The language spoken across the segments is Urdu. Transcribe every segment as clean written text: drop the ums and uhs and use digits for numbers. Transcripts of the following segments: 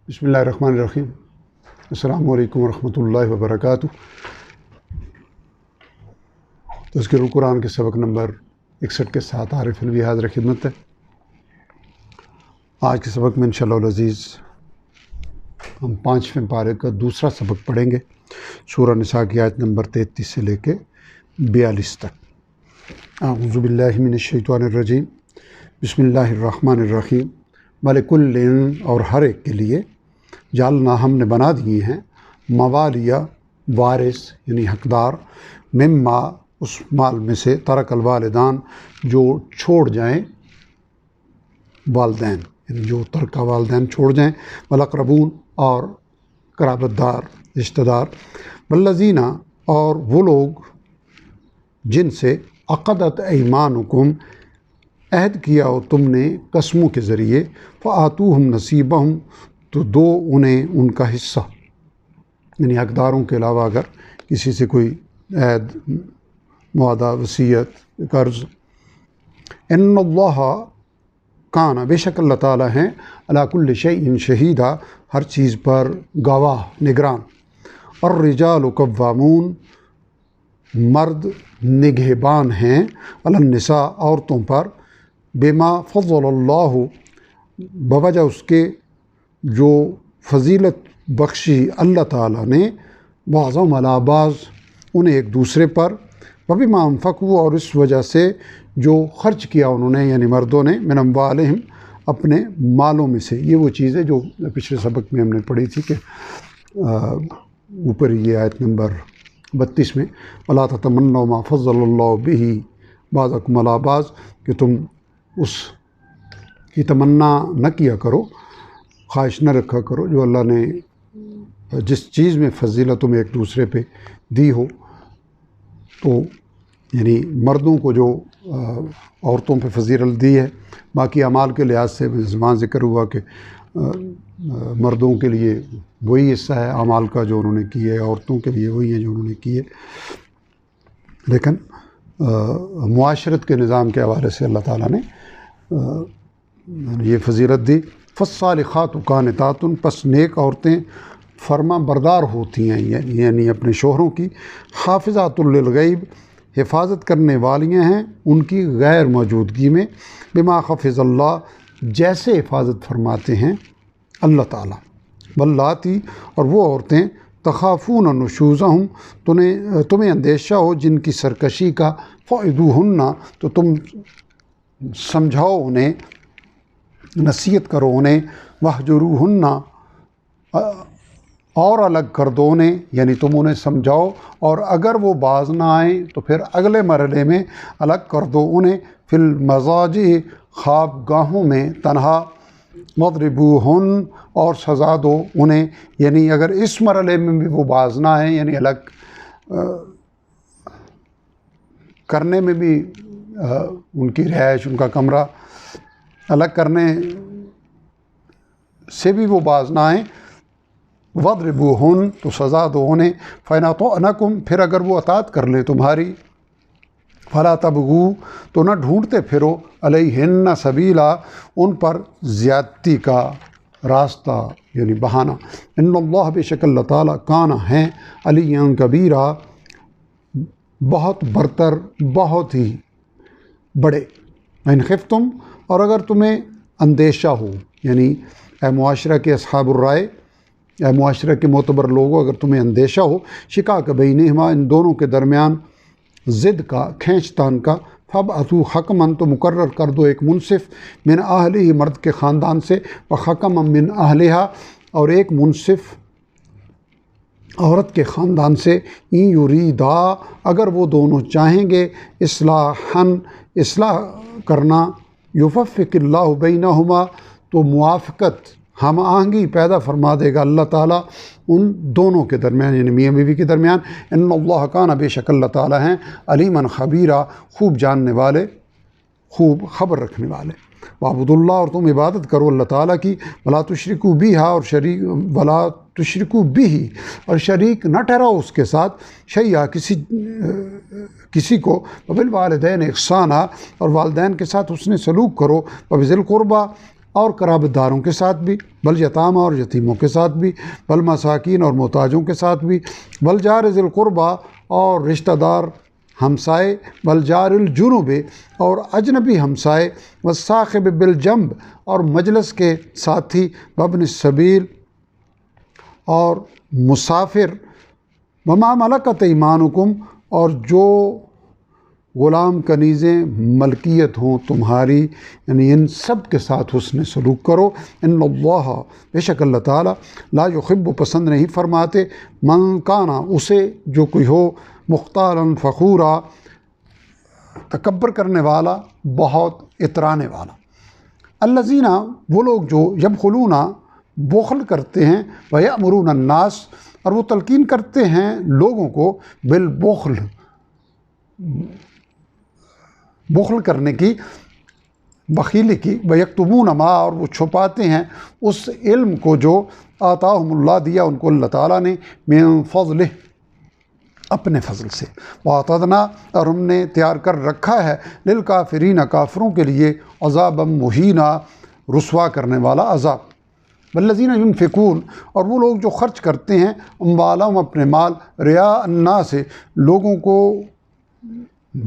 بسم اللہ الرحمن الرحیم۔ السلام علیکم ورحمۃ اللہ وبرکاتہ۔ تذکرۃ القرآن کے سبق نمبر 61 کے ساتھ عارف الوی حاضر خدمت ہے۔ آج کے سبق میں انشاءاللہ العزیز ہم 5ویں پارے کا دوسرا سبق پڑھیں گے، سورہ نساء کی آیت نمبر 33 سے لے کے 42 تک۔ اعوذ باللہ من الشیطان الرجیم، بسم اللہ الرحمن الرحیم۔ وَلِكُلٍّ اور ہر ایک کے لیے جعلنا ہم نے بنا دیے ہیں موالیہ وارث یعنی حقدار، مما اس مال میں سے ترک الوالدان جو چھوڑ جائیں والدین، یعنی جو ترکہ والدین چھوڑ جائیں، والاقربون اور قرابت دار رشتہ دار، والذین اور وہ لوگ جن سے عقدت ایمانکم عہد کیا ہو تم نے قسموں کے ذریعے، فآتوہم نصیبہم تو دو انہیں ان کا حصہ، یعنی حقداروں کے علاوہ اگر کسی سے کوئی عہد، معاہدہ، وصیت، قرض۔ ان اللہ کان بے شک اللہ تعالیٰ ہیں علی کل شیء شہیدہ ہر چیز پر گواہ، نگران۔ الرجال قوامون مرد نگہبان ہیں، علی النساء عورتوں پر، بما فضل اللہ بوجہ اس کے جو فضیلت بخشی اللہ تعالیٰ نے، بعضهم علی بعض انہیں ایک دوسرے پر، وبما انفقوا اور اس وجہ سے جو خرچ کیا انہوں نے یعنی مردوں نے، من اموالہم اپنے مالوں میں سے۔ یہ وہ چیز ہے جو پچھلے سبق میں ہم نے پڑھی تھی کہ اوپر یہ آیت نمبر 32 میں، وَلَا تَتَمَنَّوْا مَا فَضَّلَ اللَّهُ بِهِ بَعْضَكُمْ عَلَىٰ بَعْضٍ کہ تم اس کی تمنا نہ کیا کرو، خواہش نہ رکھا کرو جو اللہ نے جس چیز میں فضیلت تمہیں ایک دوسرے پہ دی ہو۔ تو یعنی مردوں کو جو عورتوں پہ فضیلت دی ہے، باقی اعمال کے لحاظ سے زمان ذکر ہوا کہ مردوں کے لیے وہی حصہ ہے اعمال کا جو انہوں نے کیے ہے، عورتوں کے لیے وہی ہے جو انہوں نے کیے، لیکن معاشرت کے نظام کے حوالے سے اللہ تعالیٰ نے یہ فضیلت دی۔ فالصالحات قانتات پس نیک عورتیں فرما بردار ہوتی ہیں، یعنی اپنے شوہروں کی، حافظات للغیب حفاظت کرنے والیاں ہیں ان کی غیر موجودگی میں، بما حفظ اللہ جیسے حفاظت فرماتے ہیں اللہ تعالیٰ۔ واللاتی اور وہ عورتیں تخافون نشوزہم تمہیں اندیشہ ہو جن کی سرکشی کا، فعدوہن تو تم سمجھاؤ انہیں، نصیحت کرو انہیں، وہجروہن اور الگ کر دو انہیں، یعنی تم انہیں سمجھاؤ اور اگر وہ باز نہ آئیں تو پھر اگلے مرحلے میں الگ کر دو انہیں، فی المضاجع خواب گاہوں میں تنہا، واضربوہن اور سزا دو انہیں، یعنی اگر اس مرحلے میں بھی وہ باز نہ آئیں یعنی الگ کرنے میں بھی ان کی رہائش، ان کا کمرہ الگ کرنے سے بھی وہ باز نہ آئیں، واضربوہن تو سزا دو انہیں، فإن أطعنکم پھر اگر وہ اطاعت کر لیں تمہاری، فلا تبغوا تو نہ ڈھونڈتے پھرو، علیہن سبیلا ان پر زیادتی کا راستہ یعنی بہانہ، ان اللہ بے شک اللہ تعالیٰ کان ہیں علی کبیرہ بہت برتر، بہت ہی بڑے۔ ان خفتم اور اگر تمہیں اندیشہ ہو، یعنی اے معاشرہ کے اصحاب الرائے، اے معاشرہ کے معتبر لوگوں، اگر تمہیں اندیشہ ہو شقاق بینہما ان دونوں کے درمیان ضد کا، کھینچ تان کا، فابعثوا حکما تو مقرر کر دو ایک منصف، من اہلہ مرد کے خاندان سے، وحکما من اہلہا اور ایک منصف عورت کے خاندان سے، ان یریدا اگر وہ دونوں چاہیں گے، اصلاح کرنا، یوفق اللہ بینہما تو موافقت، ہم آہنگی پیدا فرما دے گا اللہ تعالیٰ ان دونوں کے درمیان یعنی میاں بیوی کے درمیان۔ ان اللہ کان بے شک اللہ تعالیٰ ہیں علیماً خبیرہ خوب جاننے والے، خوب خبر رکھنے والے۔ وعبد اللہ اور تم عبادت کرو اللہ تعالیٰ کی، ولا تشرکوا بہا اور شریک نہ ٹھہراؤ اس کے ساتھ، شیئا کسی کو، وبالوالدین احسانا اور والدین کے ساتھ حسن سلوک کرو، وبذی القربیٰ اور قرابت داروں کے ساتھ بھی، بل یتامہ اور یتیموں کے ساتھ بھی، بل مساکین اور محتاجوں کے ساتھ بھی، بل جار ذی القربہ اور رشتہ دار ہمسائے، بل جار الجنوب اور اجنبی ہمسائے، والصاحب بالجنب اور مجلس کے ساتھی، وابن السبیل اور مسافر، وما ملکت ایمانکم اور جو غلام کنیزیں ملکیت ہوں تمہاری، یعنی ان سب کے ساتھ حسن سلوک کرو۔ ان اللہ بے شک اللہ تعالیٰ لا یحب پسند نہیں فرماتے من کانا اسے جو کوئی ہو مختالاً فخورا تکبر کرنے والا، بہت اترانے والا۔ الذین وہ لوگ جو یبخلون بخل کرتے ہیں، ویأمرون الناس اور وہ تلقین کرتے ہیں لوگوں کو، بالبخل بخل کرنے کی، بخیلی کی، ویکتمون ما اور وہ چھپاتے ہیں اس علم کو جو آتاہم اللہ دیا ان کو اللہ تعالیٰ نے، من فضلہ اپنے فضل سے، وَأَعْتَدْنَا اور ہم نے تیار کر رکھا ہے للکافرین کافروں کے لیے، عذابا مہینا رسوا کرنے والا عذاب۔ والذین ینفقون اور وہ لوگ جو خرچ کرتے ہیں، اموالہم اپنے مال، رعاء الناس لوگوں کو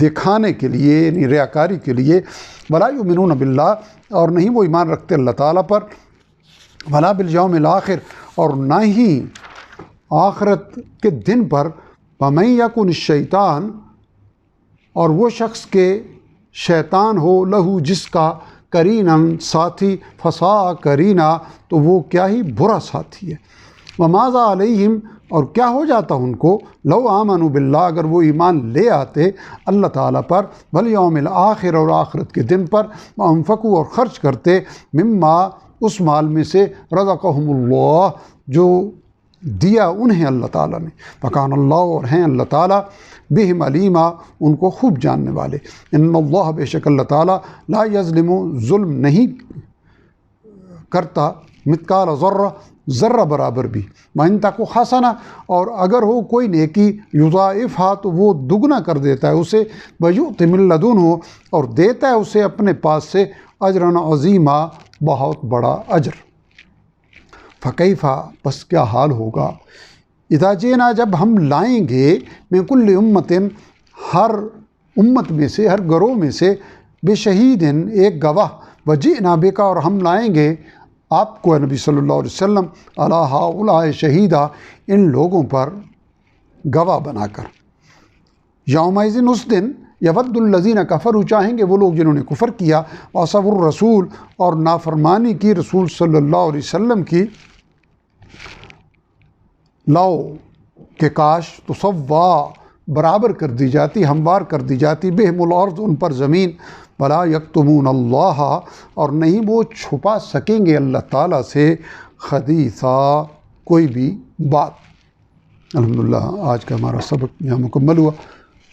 دکھانے کے لیے، یعنی ریاکاری کے لیے، ولا یؤمنون باللہ اور نہیں وہ ایمان رکھتے اللہ تعالیٰ پر، ولا بالیوم الآخر اور نہ ہی آخرت کے دن پر، ومن یکن الشیطان اور وہ شخص کے شیطان ہو، لہو جس کا، قریناً ساتھی، فساء قرینا تو وہ کیا ہی برا ساتھی ہے، وماذا علیہم اور کیا ہو جاتا ان کو، لو آمنوا باللہ اگر وہ ایمان لے آتے اللہ تعالیٰ پر، والیوم الآخر اور آخرت کے دن پر، وانفقوا اور خرچ کرتے، مما اس مال میں سے، رزقہم اللہ جو دیا انہیں اللہ تعالیٰ نے، فکان اللہ اور ہیں اللہ تعالیٰ، بہم علیما ان کو خوب جاننے والے۔ ان اللہ بے شک اللہ تعالیٰ، لا یظلم ظلم نہیں کرتا، مثقال ذرہ ذرہ برابر بھی، وَإِن تَکُ حسنہ اور اگر ہو کوئی نیکی، یضاعفھا تو وہ دگنا کر دیتا ہے اسے، ویؤت من لدنہ اور دیتا ہے اسے اپنے پاس سے، اجرا عظیما بہت بڑا اجر۔ فکیفا بس کیا حال ہوگا، اذا جئنا جب ہم لائیں گے، من کل امت ہر امت میں سے، ہر گروہ میں سے، بشہید ایک گواہ، وجئنا بک اور ہم لائیں گے آپ کو نبی صلی اللہ علیہ وسلم، علی ہؤلاء شہیدا ان لوگوں پر گواہ بنا کر۔ یومئذ اس دن، یود الذین کفروا چاہیں گے وہ لوگ جنہوں نے کفر کیا، وعصوا الرسول اور نافرمانی کی رسول صلی اللہ علیہ وسلم کی، لو کہ کاش تصوا برابر کر دی جاتی، ہموار کر دی جاتی، بہم الارض ان پر زمین، ولا یکتمون اللہ اور نہیں وہ چھپا سکیں گے اللہ تعالیٰ سے، حدیثا کوئی بھی بات۔ الحمدللہ آج کا ہمارا سبق یہاں مکمل ہوا۔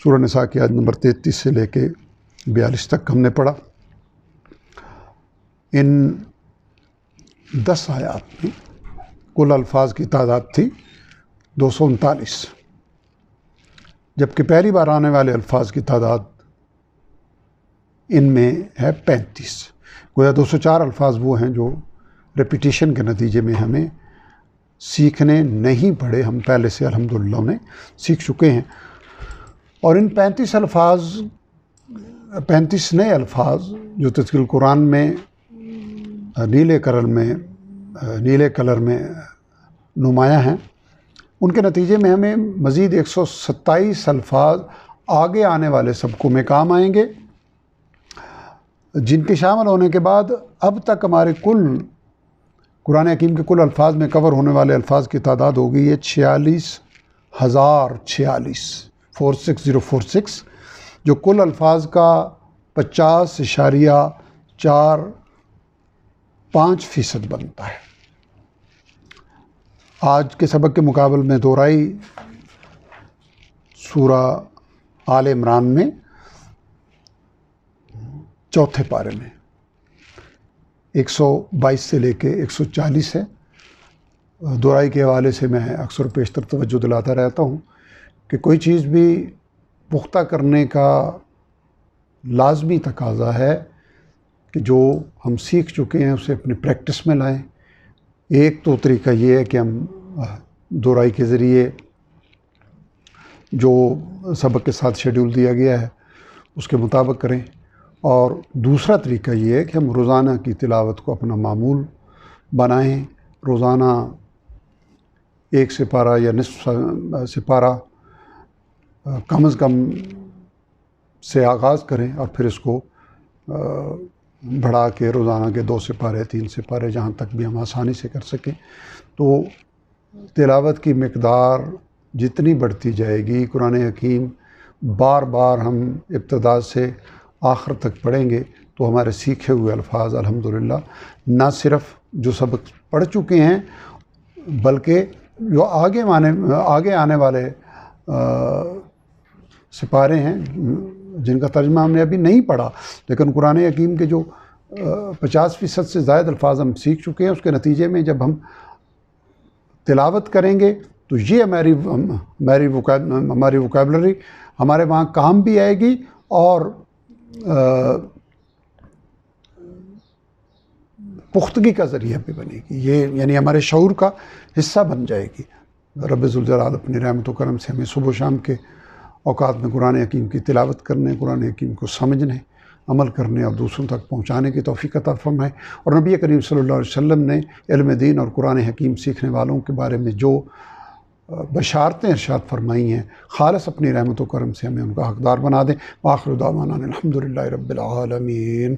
سورہ نساء کی آیت نمبر 33 سے لے کے 42 تک ہم نے پڑھا۔ ان 10 آیات میں کل الفاظ کی تعداد تھی 239، جبکہ پہلی بار آنے والے الفاظ کی تعداد ان میں ہے 35۔ گویا 204 الفاظ وہ ہیں جو ریپیٹیشن کے نتیجے میں ہمیں سیکھنے نہیں پڑے، ہم پہلے سے الحمدللہ انہیں سیکھ چکے ہیں۔ اور ان 35 نئے الفاظ جو تذکیر القرآن میں نیلے کلر میں نمایاں ہیں، ان کے نتیجے میں ہمیں مزید 127 الفاظ آگے آنے والے سبقوں میں کام آئیں گے، جن کے شامل ہونے کے بعد اب تک ہمارے کل قرآن حکیم کے کل الفاظ میں کور ہونے والے الفاظ کی تعداد ہو گئی ہے 46,046 46046، جو کل الفاظ کا 50.45% بنتا ہے۔ آج کے سبق کے مقابل میں دوہرائی سورہ آل عمران میں 4تھے پارے میں 122 سے لے کے 140 ہے۔ دوہرائی کے حوالے سے میں اکثر پیشتر توجہ دلاتا رہتا ہوں کہ کوئی چیز بھی پختہ کرنے کا لازمی تقاضا ہے کہ جو ہم سیکھ چکے ہیں اسے اپنی پریکٹس میں لائیں۔ ایک تو طریقہ یہ ہے کہ ہم دہرائی کے ذریعے جو سبق کے ساتھ شیڈول دیا گیا ہے اس کے مطابق کریں، اور دوسرا طریقہ یہ ہے کہ ہم روزانہ کی تلاوت کو اپنا معمول بنائیں، روزانہ ایک سپارہ یا نصف سپارہ کم از کم سے آغاز کریں، اور پھر اس کو بڑھا کے روزانہ کے 2 سپارے 3 سپارے جہاں تک بھی ہم آسانی سے کر سکیں۔ تو تلاوت کی مقدار جتنی بڑھتی جائے گی، قرآن حکیم بار بار ہم ابتدا سے آخر تک پڑھیں گے تو ہمارے سیکھے ہوئے الفاظ الحمدللہ نہ صرف جو سبق پڑھ چکے ہیں بلکہ جو آگے آنے والے سپارے ہیں جن کا ترجمہ ہم نے ابھی نہیں پڑھا، لیکن قرآن حکیم کے جو 50% سے زائد الفاظ ہم سیکھ چکے ہیں، اس کے نتیجے میں جب ہم تلاوت کریں گے تو یہ ہماری ووکیبلری ہمارے وہاں کام بھی آئے گی، اور پختگی کا ذریعہ بھی بنے گی، یہ یعنی ہمارے شعور کا حصہ بن جائے گی۔ رب ذوالجلال اپنی رحمت و کرم سے ہمیں صبح و شام کے اوقات میں قرآن حکیم کی تلاوت کرنے، قرآن حکیم کو سمجھنے، عمل کرنے اور دوسروں تک پہنچانے کی توفیق عطا فرمائے۔ اور نبی کریم صلی اللہ علیہ وسلم نے علم دین اور قرآن حکیم سیکھنے والوں کے بارے میں جو بشارتیں ارشاد فرمائی ہیں، خالص اپنی رحمت و کرم سے ہمیں ان کا حقدار بنا دیں۔ وآخر دعوانا الحمدللہ رب العالمین۔